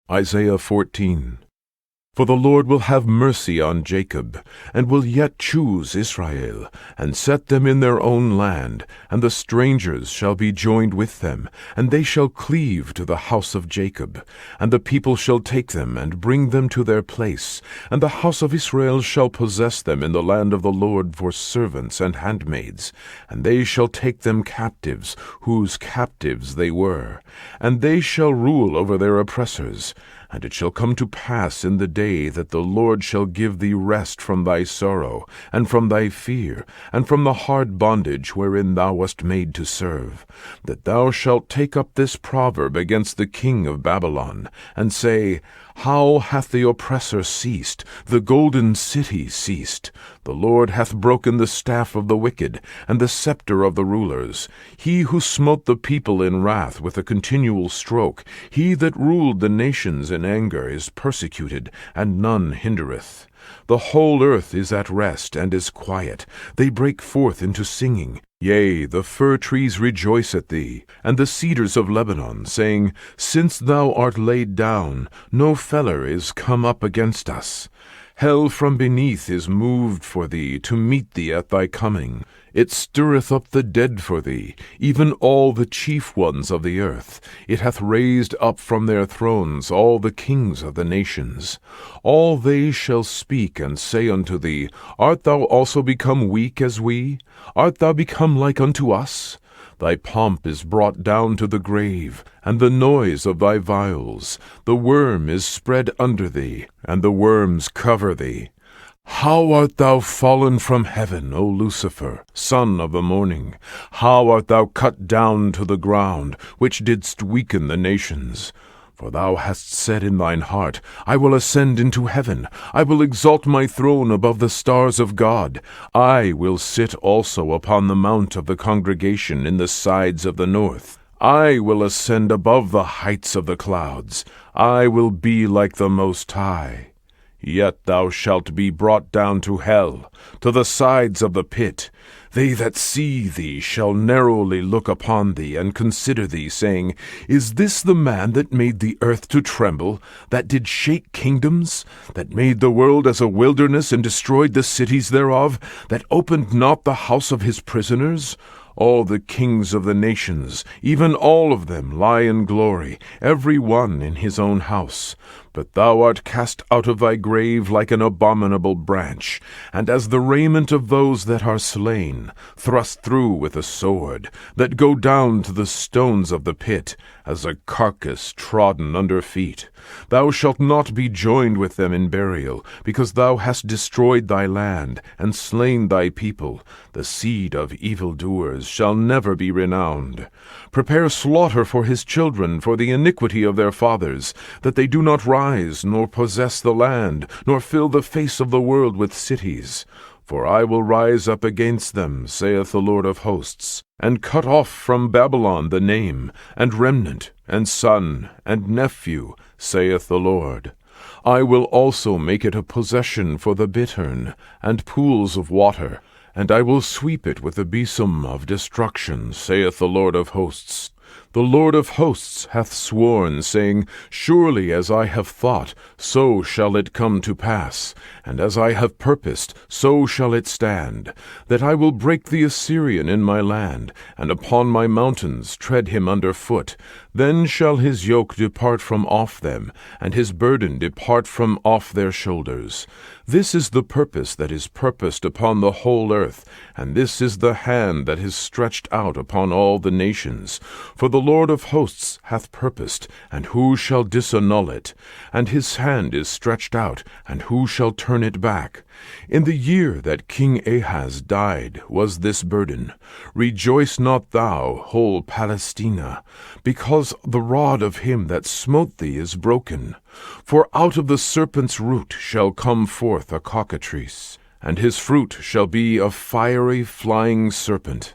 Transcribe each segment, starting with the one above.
Isaiah 14. For the Lord will have mercy on Jacob, and will yet choose Israel, and set them in their own land, and the strangers shall be joined with them, and they shall cleave to the house of Jacob. And the people shall take them, and bring them to their place, and the house of Israel shall possess them in the land of the Lord for servants and handmaids. And they shall take them captives, whose captives they were, and they shall rule over their oppressors. And it shall come to pass in the day that the Lord shall give thee rest from thy sorrow, and from thy fear, and from the hard bondage wherein thou wast made to serve, that thou shalt take up this proverb against the king of Babylon, and say, How hath the oppressor ceased, the golden city ceased? The Lord hath broken the staff of the wicked, and the scepter of the rulers. He who smote the people in wrath with a continual stroke, he that ruled the nations in anger, is persecuted, and none hindereth. The whole earth is at rest, and is quiet. They break forth into singing. Yea, the fir trees rejoice at thee, and the cedars of Lebanon, saying, Since thou art laid down, no feller is come up against us. Hell from beneath is moved for thee, to meet thee at thy coming. It stirreth up the dead for thee, even all the chief ones of the earth. It hath raised up from their thrones all the kings of the nations. All they shall speak and say unto thee, Art thou also become weak as we? Art thou become like unto us? Thy pomp is brought down to the grave, and the noise of thy viols. The worm is spread under thee, and the worms cover thee. How art thou fallen from heaven, O Lucifer, son of the morning? How art thou cut down to the ground, which didst weaken the nations? For thou hast said in thine heart, I will ascend into heaven. I will exalt my throne above the stars of God. I will sit also upon the mount of the congregation in the sides of the north. I will ascend above the heights of the clouds. I will be like the Most High. Yet thou shalt be brought down to hell, to the sides of the pit. They that see thee shall narrowly look upon thee, and consider thee, saying, Is this the man that made the earth to tremble, that did shake kingdoms, that made the world as a wilderness, and destroyed the cities thereof, that opened not the house of his prisoners? All the kings of the nations, even all of them, lie in glory, every one in his own house. But thou art cast out of thy grave like an abominable branch, and as the raiment of those that are slain, thrust through with a sword, that go down to the stones of the pit, as a carcass trodden under feet. Thou shalt not be joined with them in burial, because thou hast destroyed thy land, and slain thy people. The seed of evildoers shall never be renowned. Prepare slaughter for his children for the iniquity of their fathers, that they do not rise, nor possess the land, nor fill the face of the world with cities. For I will rise up against them, saith the Lord of hosts, and cut off from Babylon the name, and remnant, and son, and nephew, saith the Lord. I will also make it a possession for the bittern, and pools of water, and I will sweep it with the besom of destruction, saith the Lord of hosts. The Lord of hosts hath sworn, saying, Surely as I have thought, so shall it come to pass, and as I have purposed, so shall it stand, that I will break the Assyrian in my land, and upon my mountains tread him under foot. Then shall his yoke depart from off them, and his burden depart from off their shoulders. This is the purpose that is purposed upon the whole earth, and this is the hand that is stretched out upon all the nations. For the Lord of hosts hath purposed, and who shall disannul it? And his hand is stretched out, and who shall turn it back? In the year that King Ahaz died was this burden. Rejoice not thou, whole Palestina, because the rod of him that smote thee is broken. For out of the serpent's root shall come forth a cockatrice, and his fruit shall be a fiery flying serpent.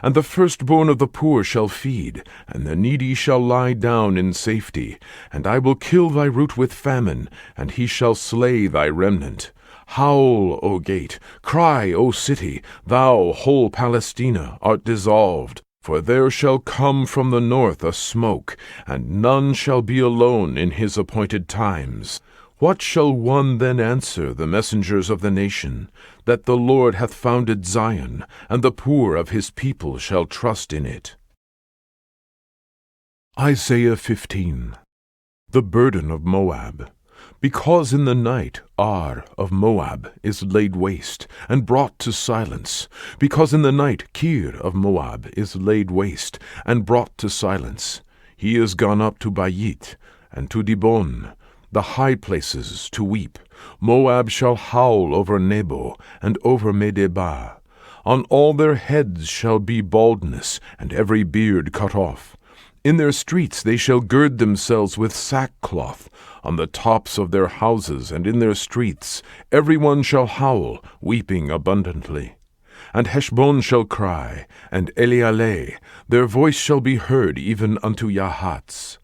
And the firstborn of the poor shall feed, and the needy shall lie down in safety. And I will kill thy root with famine, and he shall slay thy remnant. Howl, O gate, cry, O city, thou whole Palestina art dissolved. For there shall come from the north a smoke, and none shall be alone in his appointed times. What shall one then answer the messengers of the nation? That the Lord hath founded Zion, and the poor of his people shall trust in it. Isaiah 15. The burden of Moab. Because in the night Ar of Moab is laid waste, and brought to silence. Because in the night Kir of Moab is laid waste, and brought to silence. He is gone up to Bayit, and to Dibon, the high places, to weep. Moab shall howl over Nebo, and over Medeba. On all their heads shall be baldness, and every beard cut off. In their streets they shall gird themselves with sackcloth. On the tops of their houses and in their streets every one shall howl, weeping abundantly. And Heshbon shall cry, and Elealeh, their voice shall be heard even unto Yahatz.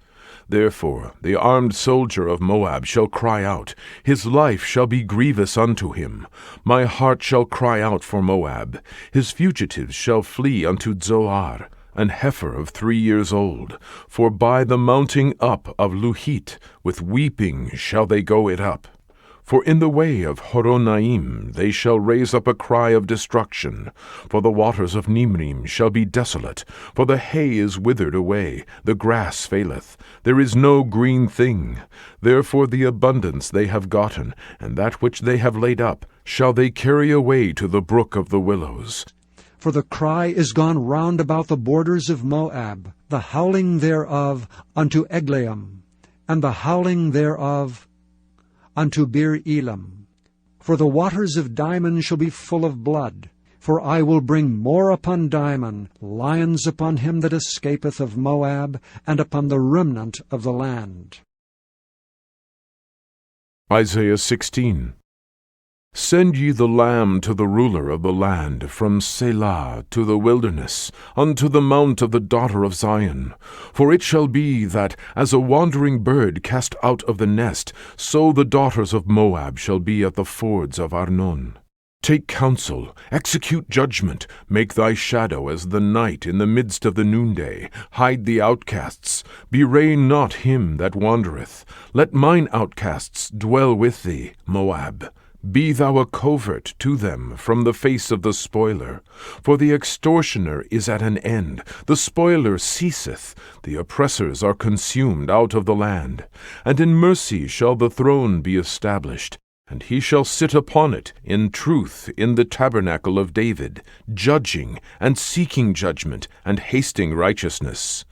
Therefore the armed soldier of Moab shall cry out, his life shall be grievous unto him. My heart shall cry out for Moab. His fugitives shall flee unto Zoar, an heifer of 3 years old. For by the mounting up of Luhit with weeping shall they go it up. For in the way of Horonaim they shall raise up a cry of destruction. For the waters of Nimrim shall be desolate. For the hay is withered away, the grass faileth, there is no green thing. Therefore the abundance they have gotten, and that which they have laid up, shall they carry away to the brook of the willows. For the cry is gone round about the borders of Moab, the howling thereof unto Eglaim, and the howling thereof unto Bir Elam. For the waters of Dimon shall be full of blood. For I will bring more upon Dimon, lions upon him that escapeth of Moab, and upon the remnant of the land. Isaiah 16. Send ye the lamb to the ruler of the land, from Selah to the wilderness, unto the mount of the daughter of Zion. For it shall be that, as a wandering bird cast out of the nest, so the daughters of Moab shall be at the fords of Arnon. Take counsel, execute judgment, make thy shadow as the night in the midst of the noonday, hide the outcasts, bewray not him that wandereth. Let mine outcasts dwell with thee, Moab. Be thou a covert to them from the face of the spoiler. For the extortioner is at an end, the spoiler ceaseth, the oppressors are consumed out of the land. And in mercy shall the throne be established, and he shall sit upon it in truth in the tabernacle of David, judging and seeking judgment and hasting righteousness.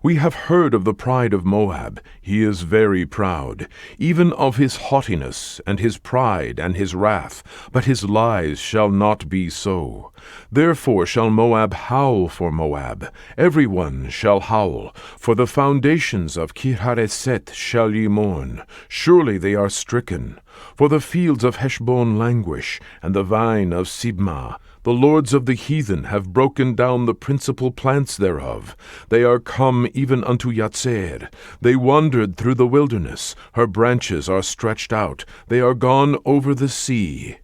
We have heard of the pride of Moab. He is very proud, even of his haughtiness and his pride and his wrath, but his lies shall not be so. Therefore shall Moab howl for Moab, every one shall howl. For the foundations of Kirhareset shall ye mourn, surely they are stricken. For the fields of Heshbon languish, and the vine of Sibmah. The lords of the heathen have broken down the principal plants thereof. They are come even unto Yatzer. They wandered through the wilderness. Her branches are stretched out. They are gone over the sea.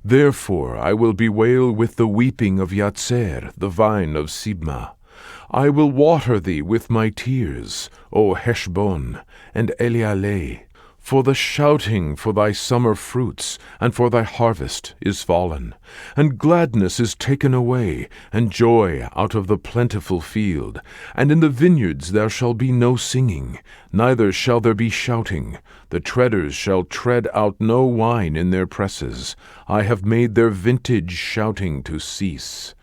Therefore I will bewail with the weeping of Yatzer, the vine of Sibmah. I will water thee with my tears, O Heshbon, and Elealeh. For the shouting for thy summer fruits, and for thy harvest is fallen, and gladness is taken away, and joy out of the plentiful field. And in the vineyards there shall be no singing, neither shall there be shouting. The treaders shall tread out no wine in their presses. I have made their vintage shouting to cease.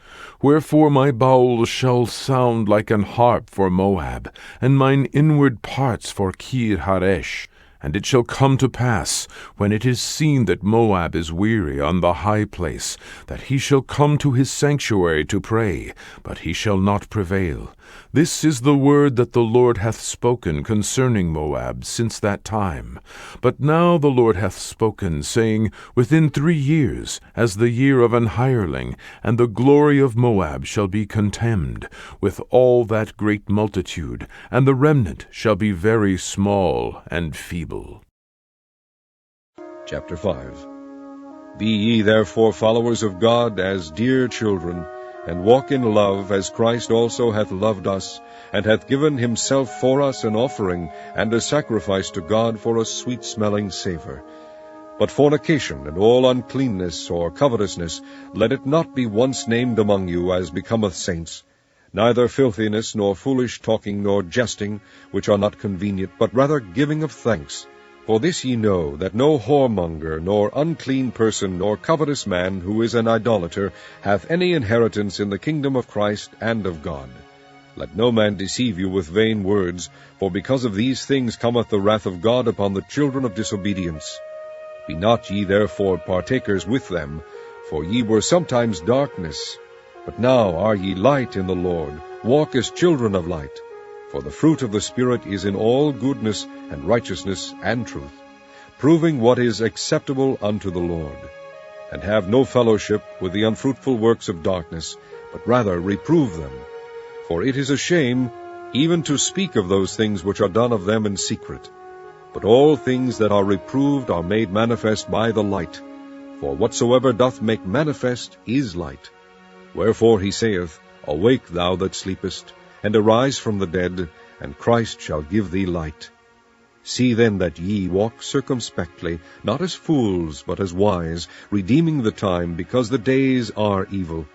Wherefore my bowels shall sound like an harp for Moab, and mine inward parts for Kir-Haresh. And it shall come to pass, when it is seen that Moab is weary on the high place, that he shall come to his sanctuary to pray, but he shall not prevail. This is the word that the Lord hath spoken concerning Moab since that time. But now the Lord hath spoken, saying, Within 3 years, as the year of an hireling, and the glory of Moab shall be contemned, with all that great multitude, and the remnant shall be very small and feeble. Chapter 5. Be ye therefore followers of God as dear children, and walk in love, as Christ also hath loved us, and hath given himself for us an offering and a sacrifice to God for a sweet-smelling savour. But fornication and all uncleanness or covetousness, let it not be once named among you, as becometh saints, neither filthiness, nor foolish talking, nor jesting, which are not convenient, but rather giving of thanks. For this ye know, that no whoremonger, nor unclean person, nor covetous man, who is an idolater, hath any inheritance in the kingdom of Christ and of God. Let no man deceive you with vain words, for because of these things cometh the wrath of God upon the children of disobedience. Be not ye therefore partakers with them, for ye were sometimes darkness, but now are ye light in the Lord. Walk as children of light. For the fruit of the Spirit is in all goodness and righteousness and truth, proving what is acceptable unto the Lord. And have no fellowship with the unfruitful works of darkness, but rather reprove them. For it is a shame even to speak of those things which are done of them in secret. But all things that are reproved are made manifest by the light. For whatsoever doth make manifest is light. Wherefore he saith, Awake, thou that sleepest, and arise from the dead, and Christ shall give thee light. See then that ye walk circumspectly, not as fools, but as wise, redeeming the time, because the days are evil.